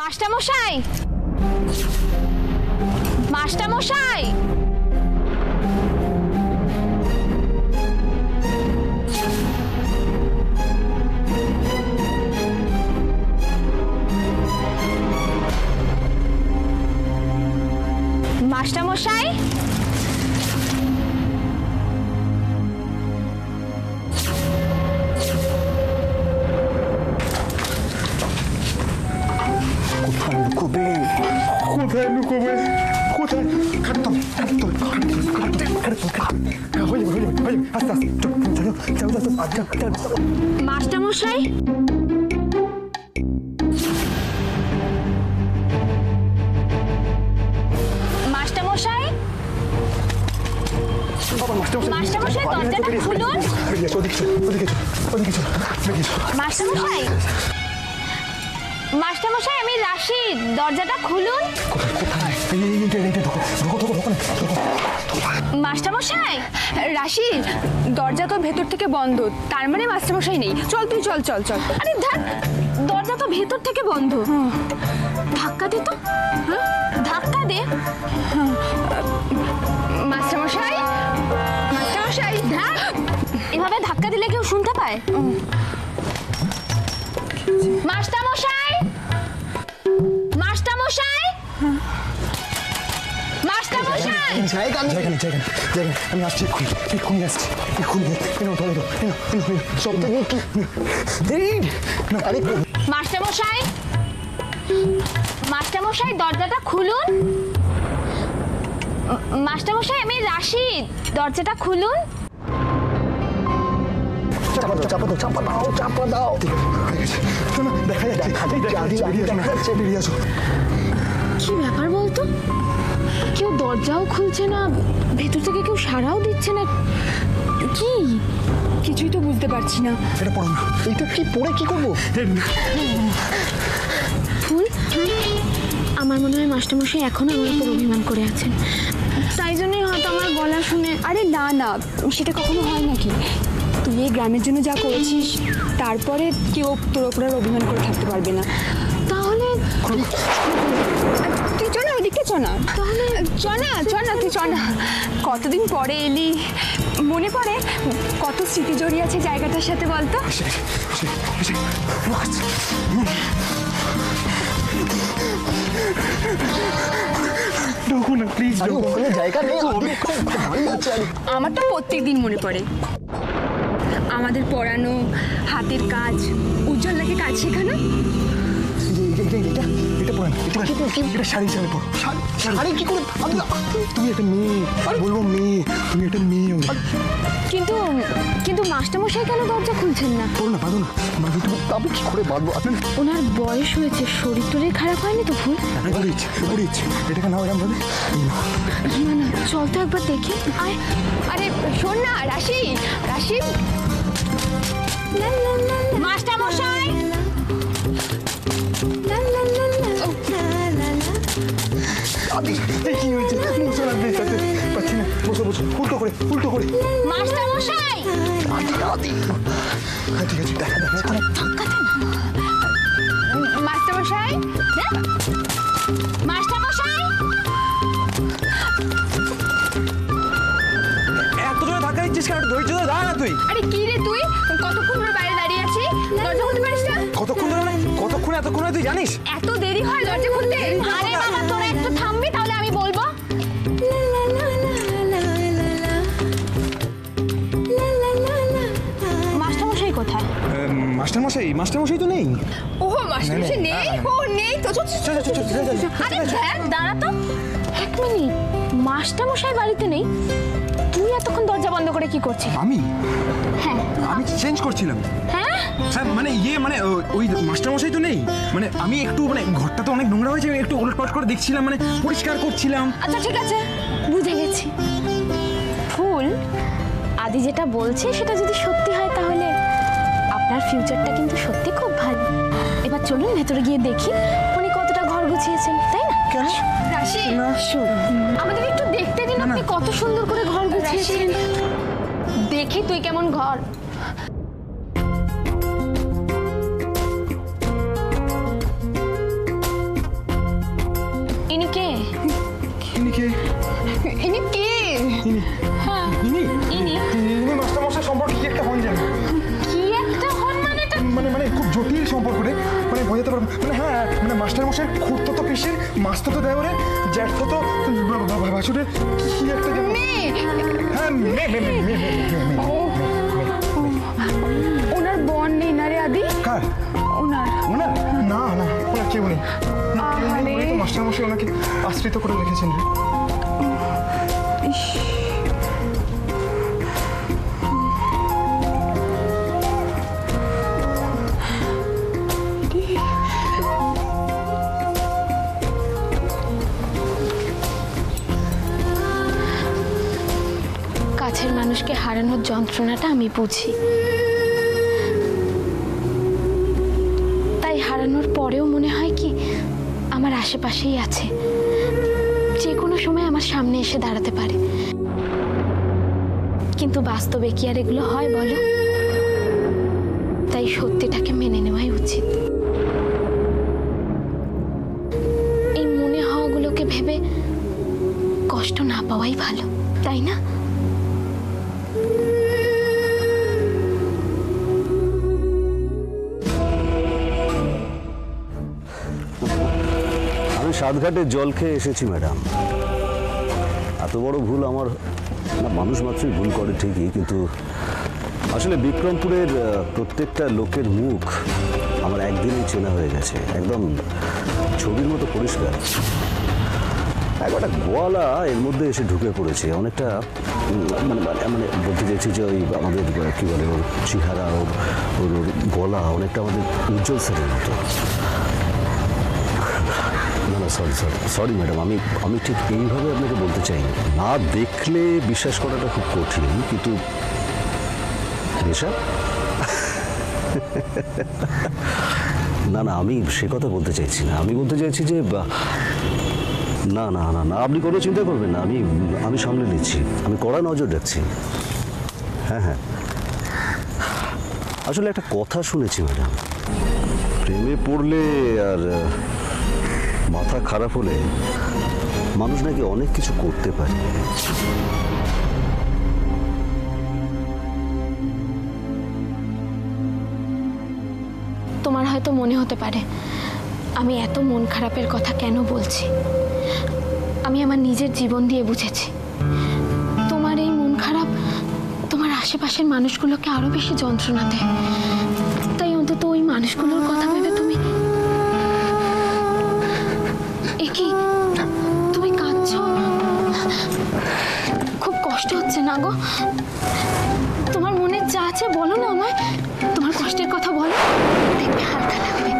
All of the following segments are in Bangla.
মাস্টারমশাই, মাস্টারমশাই, মাস্টারমশাই, কোথায় লুকোবে? কোথায়? মাস্টারমশাই, মাস্টারমশাই, মাস্টারমশাই, দরজাটা খুলুন। মাস্টারমশাই, মাস্টারমশাই, আমি রাশি, দরজাটা খুলুন। মাস্টারমশাই, রাশি, দরজা তো ভেতর থেকে বন্ধ, তার মানে মাস্টারমশাই নেই। চল তুই, চল চল চল। আরে ধ্যাৎ, দরজা তো ভেতর থেকে বন্ধ। ধাক্কা দে তো, ধাক্কা দে। মাস্টারমশাই, মাস্টারমশাই, ধ্যাৎ, এভাবে ধাক্কা দিলে কেউ শুনতে পায়? মাস্টারমশাই, মাস্টারমশাই, মাস্টারমশাই, আমি আসছি, এক্ষুনি আসছি, মাস্টারমশাই, মাস্টারমশাই, দরজাটা খুলুন। মাস্টারমশাই, আমি রাশিদ, দরজাটা খুলুন। চাপা দাও। দেখা যাচ্ছে, বেরিয়ে আসো। কি ব্যাপার বলতো? কেউ দরজাও খুলছে না, ভেতর থেকে কেউ সাড়াও দিচ্ছে না, কি? কিছুই তো বুঝতে পারছি না। এটা পড়ো না। এটা কি পড়ে কি করবো? ফুল, আমার মনে হয় মাস্টারমশাই এখনো আমার উপর অভিমান করে আছেন, তাই জন্যই হয়তো আমার গলা শুনে। আরে না না, সেটা কখনো হয় নাকি? তুই এই গ্রামের জন্য যা করেছিস, তারপরে কেউ তোর ওপর আর অভিমান করে থাকতে পারবে না। তাহলে তুই চ না, ওদিকে চ না। তাহলে চ না, চ না, তুই চ না। কতদিন পরে এলি, মনে পড়ে কত স্মৃতি জড়িয়ে আছে জায়গাটার সাথে, বলতো? আমার তো প্রত্যেক দিন মনে পড়ে আমাদের পড়ানো, হাতের কাজ, উজ্জ্বলকে কাজ শেখানো। কিন্তু কিন্তু মাস্টারমশাই কেন দরজা খুলছেন না? আমি কি করে বাঁধবো? ওনার বয়স হয়েছে, শরীর টরীর খারাপ হয়নি তো? ফুল, এটাকে নাও এরকম ভাবে। না, চল তো একবার দেখি। আরে শোন না, রাশি, রাশি, মাস্টারমশাই, কি হয়েছে? উল্টো করে মাস্টারমশাই, ঠিক আছে, দেখা মাস্টারমশাই, মাস্টারমশাই, এত জোরে ধাক্কা দিচ্ছিস কেন? ধৈর্য ধরে দাঁড়া না তুই। আরে কি রে তুই, কতক্ষণ ধরে বাইরে দাঁড়িয়ে আছি, দরজা খুলতে পারিস না? কতক্ষণ ধরে? এতক্ষণ তুই জানিস? এত দেরি হয় দরজা খুলতে? আরে বাবা, তোরা একটু থামবি তাহলে আমি বলবো। মাস্টারমশাই কোথায়? মাস্টারমশাই তো নেই। ও মাস্টারমশাই নেই? ও নেই তো? আরে দেখ, দাঁড়া তো এক মিনিট, মাস্টারমশাই বাড়িতে নেই, তুই এতক্ষণ দরজা বন্ধ করে কি করছিস? আমি? হ্যাঁ, আমি চেঞ্জ করছিলাম। হ্যাঁ মানে ওই মাস্টারমশাই তো নেই, মানে আমি একটু ঘরটা তো অনেক নোংরা হয়েছে, একটু উলটপালট করে দেখছিলাম, পরিষ্কার করছিলাম। আচ্ছা ঠিক আছে, বুঝে গেছি। ফুল, আদি যেটা বলছে সেটা যদি সত্যি হয় তাহলে আপনার ফিউচারটা কিন্তু সত্যি খুব ভালো। এবার চলুন ভেতরে গিয়ে দেখি উনি কতটা ঘর গুছিয়েছেন, তাই না? রাশি, আমাদের একটু দেখতে দিন, আপনি কত সুন্দর করে ঘর গুছিয়েছেন। দেখি তুই কেমন ঘর। হ্যাঁ ইনি ইনি ইনি মাস্টারমশাই সম্পর্কে কি একটা হন জানি, কি একটা হন মানে এটা মানে খুব জটিল সম্পর্ক রে, মানে বোঝাতে পারবো মানে। হ্যাঁ মানে মাস্টারমশাইয়ের খুঁড়তো পিসির মাস্তাতো দেওরে জ্যাঠতো ভাসুরের কি একটা যেন। হ্যাঁ ওনার বোন নেই না রে আদি? কার? ওনার ওনার? না না ওনার কেউ নেই। আহারে। মাস্টারমশাই ওনাকে আশ্রিত করে রেখেছেন রে। ইস, কাছের মানুষকে হারানোর যন্ত্রণাটা আমি বুঝি, তাই হারানোর পরেও মনে হয় কি আমার আশেপাশেই আছে, যে কোনো সময় আমার সামনে এসে দাঁড়াতে পারে। কিন্তু বাস্তবে কি আর এগুলো হয় বলো? তাই সত্যিটাকে মেনে নেওয়াই উচিত। এই মনে হওয়াগুলোকে ভেবে কষ্ট না পাওয়াই ভালো, তাই না? আমি সাতঘাটে জল খেয়ে এসেছি ম্যাডাম। এত বড় ভুল আমার, না মানুষ মাত্রই ভুল করে ঠিকই, কিন্তু আসলে বিক্রমপুরের প্রত্যেকটা লোকের মুখ আমার একদিনেই চেনা হয়ে গেছে, একদম ছবির মতো পরিষ্কার। একটা গোয়ালা এর মধ্যে এসে ঢুকে পড়েছে, অনেকটা মানে মানে বলতে চাইছি যে ওই আমাদের কী বলে ওর চেহারা, ওর ওর গলা অনেকটা আমাদের উজ্জ্বল সেনের মতো। না না সরি ম্যাডাম, আমি ঠিক এইভাবে আপনাকে বলতে চাইনি। না দেখলে বিশ্বাস করাটা খুব কঠিন, কিন্তু নেশা না না আমি সে কথা বলতে চাইছি না। আমি বলতে চাইছি যে না না না না আপনি কোনো চিন্তা করবেন না, আমি সামলে নিচ্ছি, আমি কড়া নজর রাখছি। হ্যাঁ হ্যাঁ, আসলে একটা কথা শুনেছি ম্যাডাম, প্রেমে পড়লে আর মাথা খারাপ হলে মানুষ নাকি অনেক কিছু করতে পারে। তোমার হয়তো মনে হতে পারে আমি এত মন খারাপের কথা কেন বলছি। আমি আমার নিজের জীবন দিয়ে বুঝেছি তোমার এই মন খারাপ তোমার আশেপাশের মানুষগুলোকে আরো বেশি যন্ত্রণা দেয়। তাই অন্তত ওই মানুষগুলোর কথা ভেবে তুমি কি তুমি কাঁদছো? খুব কষ্ট হচ্ছে না গো? তোমার মনে যা আছে বলো না আমায়, তোমার কষ্টের কথা বলো, দেখবে হালকা লাগবে।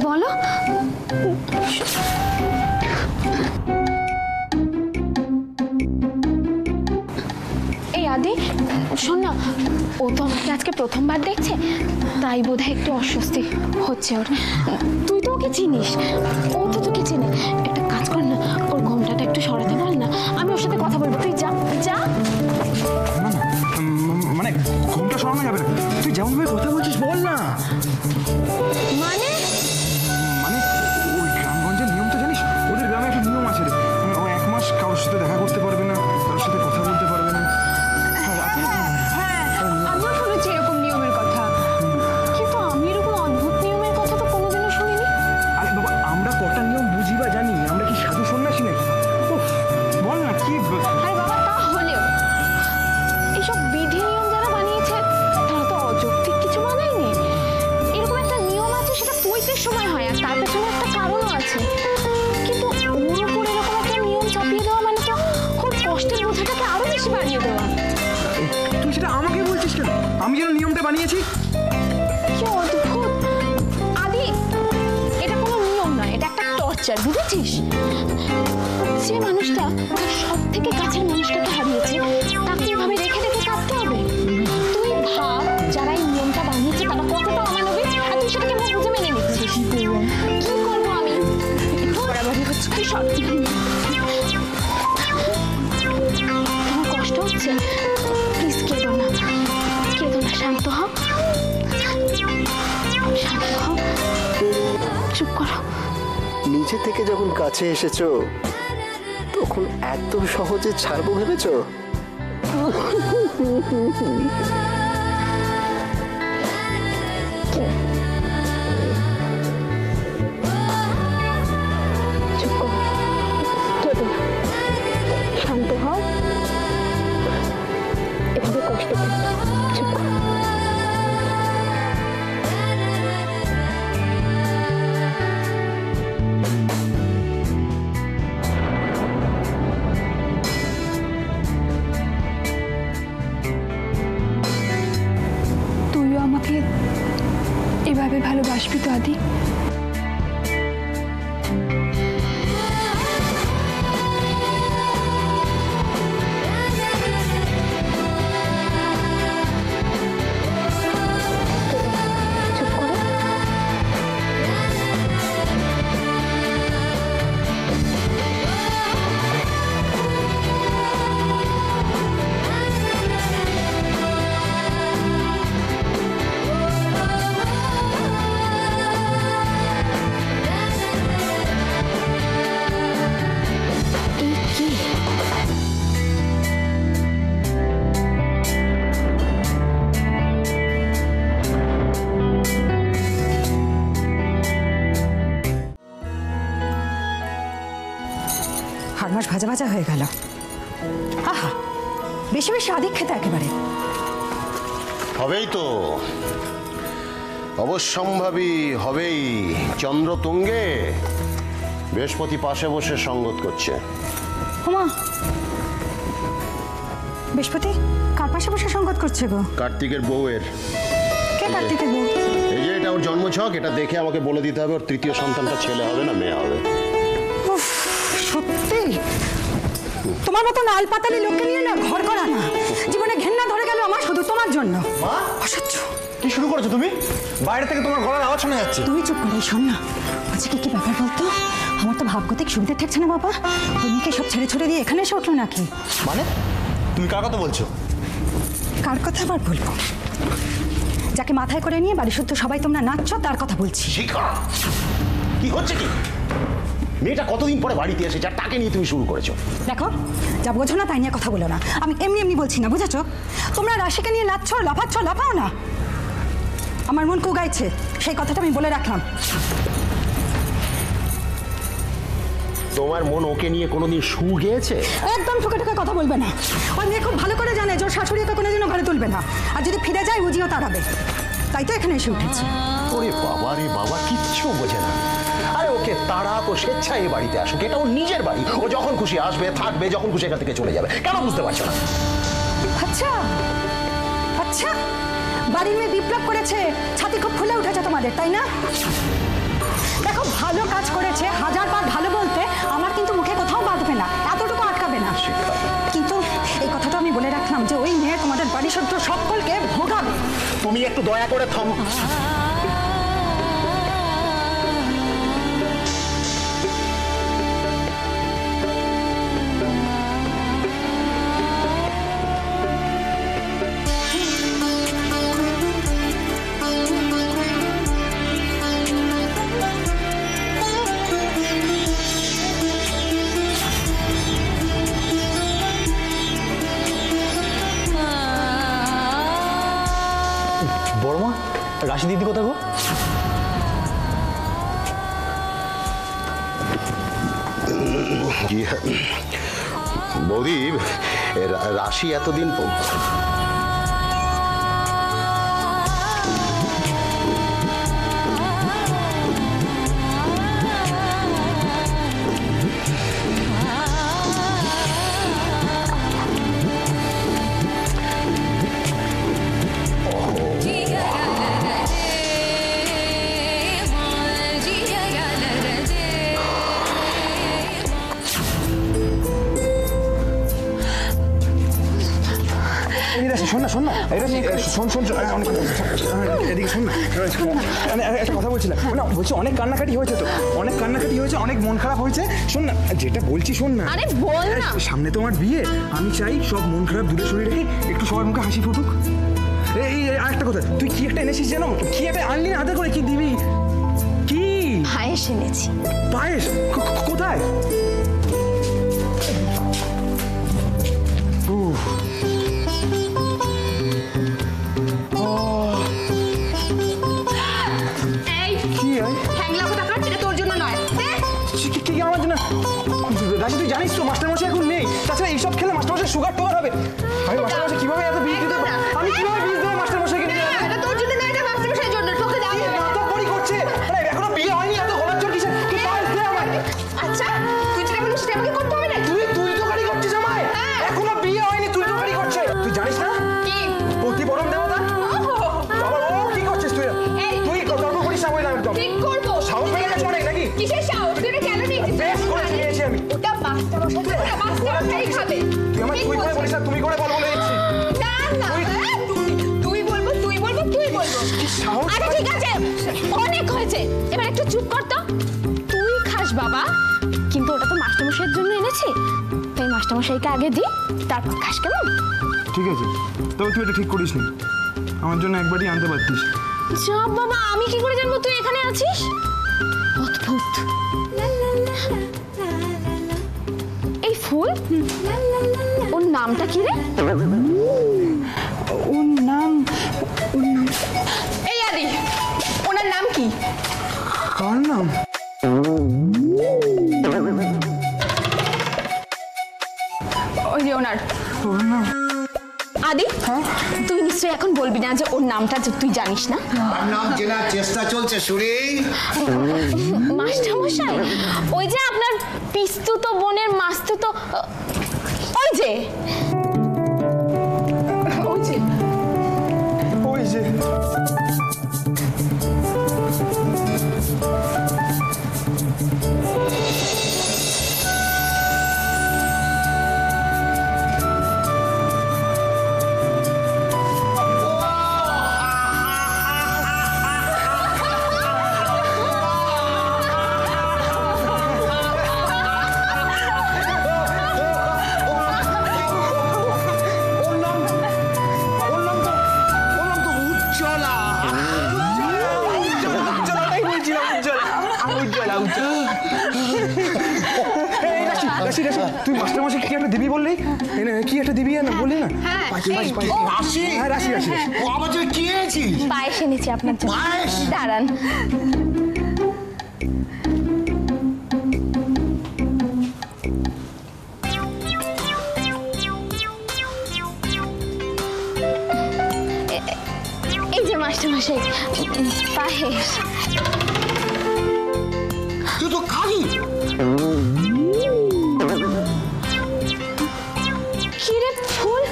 বলো। এই আদি শোন না, ও তো আমাকে আজকে প্রথমবার দেখছে, তাই বোধহয় একটু অস্বস্তি হচ্ছে ওর। তুই তো ওকে চিনিস, ও তো তোকে চিনে। একটা কাজ কর না, ওর ঘোমটাটা একটু সরাতে বল না, আমি ওর সাথে কথা বলবো। তুই যা যা। মানে ঘুমটা সরানো যাবে না, তুই যেমনভাবে কথা বলছিস বল না। মানে মানে ওই গ্রামগঞ্জের নিয়ম তো জানিস, ওদের গ্রামে একটা নিয়ম আছে রে, ও 1 মাস কারোর সাথে দেখা করতে পারবে না, কারোর সাথে কথা বলতে পারবে না। হ্যাঁ, আমিও শুনেছি এরকম নিয়মের কথা, কিন্তু আমি এরকম অদ্ভুত নিয়মের কথা তো কোনোদিনও শুনিনি। আরে বাবা, আমরা কটা নিয়ম বুঝি বা জানি, আমরা কি সাধু সন্ন্যাসী নাকি? উফ, বল না কি। আরে বাবা, তা হলেও এইসব বিধি নিয়ম যারা বানিয়েছে তারা তো অযৌক্তিক কিছু বানায়নি। এরকম একটা নিয়ম আছে, সেটা পৈতের সময় হয়, আর তার পেছনে একটা কারণও আছে। কিন্তু ওর উপর এরকম একটা নিয়ম চাপিয়ে দেওয়া মানে তো ওর কষ্টের বোঝাটাকে আরো বেশি বাড়িয়ে দেওয়া। তুই সেটা আমাকে বলছিস কেন? আমি যেন নিয়মটা বানিয়েছি। কি অদ্ভুত আদি, এটা কোনো নিয়ম নয়, এটা একটা টর্চার, বুঝেছিস? যে মানুষটা তার সব থেকে কাছের মানুষটাকে হারিয়েছে, তাকে এভাবে রেখে রেখে কাঁদতে হবে? তুই ভাব, যারা এই নিয়মটা বানিয়েছে তারা কতটা অমানবিক, আর তুই সেটাকে মুখ বুঝে মেনে নিচ্ছিস। কি করবো আমি? বরাবরই হচ্ছে কি সব। তোমার কষ্ট হচ্ছে? প্লিজ কেঁদো না, কেঁদো না, শান্ত হও, শান্ত হও, চুপ করো। নিচে থেকে যখন কাছে এসেছো তখন এত সহজে ছাড়বো ভেবেছো? শান্ত হও, এভাবে কষ্ট পাও। চুপ করো। তুইও আমাকে এভাবে ভালোবাসবি তো আদি? চুপ করো। হাড়মাস ভাজা ভাজা হয়ে গেল। আহা, বেশি বেশি আদিক খেতে একেবারে। হবেই তো, অবশ্যম্ভাবী হবেই। চন্দ্র তুঙ্গে, বৃহস্পতি পাশে বসে সঙ্গত করছে। ওমা, বৃহস্পতি কার পাশে বসে সঙ্গত করছে গো? কার্তিকের বউয়ের। কে কার্তিকের বউ? এই যে এটা ওর জন্মছক, এটা দেখে আমাকে বলে দিতে হবে ওর তৃতীয় সন্তানটা ছেলে হবে না মেয়ে হবে। উফ, সত্যি তোমার মতো লাল পাতালি লোককে নিয়ে না ঘর করা না। জীবনে ঘেন্না ধরে গেল আমার শুধু তোমার জন্য। অসহ্য। কি শুরু করেছো তুমি? বাইরে থেকে তোমার গলার আওয়াজ শোনা যাচ্ছে। তুমি চুপ করে শোন না। বলছি কি ব্যাপার বলতো? আমার তো ভাবগতিক সুবিধা ঠেকছে না বাবা। ওই মেয়েকে সব ছেড়ে ছুড়ে দিয়ে এখানে এসে উঠলো নাকি? মানে তুমি কার কথা বলছো? কার কথা আবার বলবো? যাকে মাথায় করে নিয়ে বাড়ি শুদ্ধ সবাই তোমরা নাচছো তার কথা বলছি। শিখা, কি হচ্ছে কি? মেয়েটা কতদিন পরে বাড়িতে এসেছে আর তাকে নিয়ে তুমি শুরু করেছো? দেখো, যা বোঝো না তাই নিয়ে কথা বলো না। আমি এমনি এমনি বলছি না, বুঝেছো? তোমরা রাশিকে নিয়ে নাচছ, লাফাচ্ছ, লাফাও না। আমার মন কুগাইছে, সেই কথাটা আমি বলে রাখলাম। তোমার মন ওকে নিয়ে কোনোদিন সু গেয়েছে? একদম ঠুকে ঠুকে কথা বলবে না। ওই মেয়ে খুব ভালো করে জানে যে ওর শাশুড়ি ওকে কোনোদিনও ঘরে তুলবে না, আর যদি ফিরে যায় উজিও তাড়াবে। তাই তো এখানে এসে উঠেছে। ওরে বাবা রে বাবা, কিচ্ছু বোঝে না। আরে ওকে তাড়া, ও স্বেচ্ছায় এই বাড়িতে আসুক, এটা ওর নিজের বাড়ি। ও যখন খুশি আসবে, থাকবে, যখন খুশি এখান থেকে চলে যাবে। কেন বুঝতে পারছো না? আচ্ছা আচ্ছা, বাড়ির মেয়ে বিপ্লব করেছে, ছাতি খুব ফুলে উঠেছে তোমাদের, তাই না? দেখো, ভালো কাজ করেছে, হাজার বার ভালো বলতে আমার কিন্তু মুখে কোথাও বাঁধবে না, এতটুকু আটকাবে না। কিন্তু এই কথাটা আমি বলে রাখলাম যে ওই মেয়ে তোমাদের বাড়ি শুদ্ধ সকলকে ভোগাবে। তুমি একটু দয়া করে থাম। বড়মা, রাশি দিদি কোথায় গো? বৌদি, রাশি এতদিন শোন না, শোন না, শোন শোন, এদিকে শোন না। একটা কথা বলছিলাম, না বলছি অনেক কান্নাকাটি হয়েছে তো, অনেক কান্নাকাটি হয়েছে, অনেক মন খারাপ হয়েছে। শোন না, যেটা বলছি শোন না। আরে বল না। সামনে তো আমার বিয়ে, আমি চাই সব মন খারাপ দূরে সরিয়ে রেখে একটু সবার মুখে হাসি ফুটুক। এই আরেকটা কথা, তুই কি একটা এনেছিস জানো? কি একটা আনলি না, হাতে করে কি দিবি? কি পায়েস এনেছি। পায়েস? কোথায়? কি আমার জন্য? রাশি তুই জানিস তো মাস্টারমশাই এখন নেই, তাছাড়া এইসব খেলে মাস্টারমশাই সুগার টুগার হবে। আমি মাস্টারমশাই কিভাবে এত বীজ দিতে পারি? আমি কিভাবে বীজ দেবো মাস্টারমশাইকে নিয়ে? এটা তোর জন্য না, এটা মাস্টারমশাইয়ের জন্য। তোকে দাও। মাতাব্বরি করছে। আরে এখনো বিয়ে হয়নি, এত গলার জোর কিসের? তুই পায়েস দে আমায়। আচ্ছা তুই যেটা বলিস সেটা আমাকে করতে হবে না? তুই তো গাড়ি করছিস আমায়। এখনো বিয়ে হয়নি, তুই তো গাড়ি করছে। তুই জানিস না কি? প্রতি বরম দেবতা। বাবা ও কি করছিস তুই? তুই তর্ক করিস না বললাম একদম। ঠিক করবো। সাহস পেয়ে গেছে অনেক নাকি? কিসের সাহস? তুই এটা কেন নিয়েছিস? বেশ করে নিয়েছি আমি। ওটা মাস্টারমশাই, ওটা মাস্টারমশাই খাবে। তুই আমায় তুই করে বলিস না, তুমি করে বল বলে দিচ্ছি। না না, তুই বলবো। সাহস আরে ঠিক আছে, অনেক হয়েছে, এবার একটু চুপ কর তো। তুই খাস বাবা, কিন্তু ওটা তো মাস্টারমশাইয়ের জন্য এনেছি, তাই মাস্টারমশাইকে আগে দি, তারপর খাস, কেমন? ঠিক আছে, তবে তুই এটা ঠিক করিস নি, আমার জন্য একবারই আনতে পারতিস। যা বাবা, আমি কি করে জানবো তুই এখানে আছিস? অদ্ভুত। এই ফুল, ওর নামটা কি রে? ওর নাম এই আদি, ওনার নাম কি? কার নাম? ওই যে ওনার ওর নাম আদি। তুই নিশ্চয়ই এখন বলবি না যে ওর নামটা যে তুই জানিস না? নাম চেনার চেষ্টা চলছে শুনি। মাস্টারমশাই, ওই যে আপনার পিস্তুত বোনের মাস্তুত, ওই যে ওই যে তুই মাস্টারমশাই কি একটা দিবি বললি? কি একটা দিবি না বললি না? রাশি হ্যাঁ রাশি রাশি। ও আমার জন্য কি এনেছিস? পায়েস এনেছি আপনার জন্য। পায়েস? দাঁড়ান। এই যে মাস্টারমশাই, পায়েস। তুই তো খাবি। কি রে ফুল?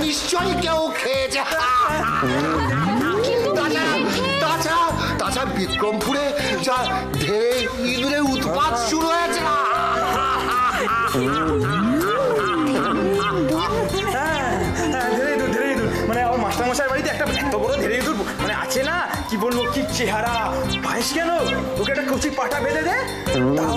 নিশ্চয়ই কেউ খেয়েছে। তাছাড়া বিক্রমপুরে যা ঢের ইঁদুরের উৎপাত শুরু হয়েছে। মানে আমার মাস্টারমশাই বাড়িতে একটা এত বড় ধেরে ইঁদুর মানে আছে না, কি বলবো, কি চেহারা। পায়েস কেন, ওকে একটা কচি পাটা বেঁধে দে, তাও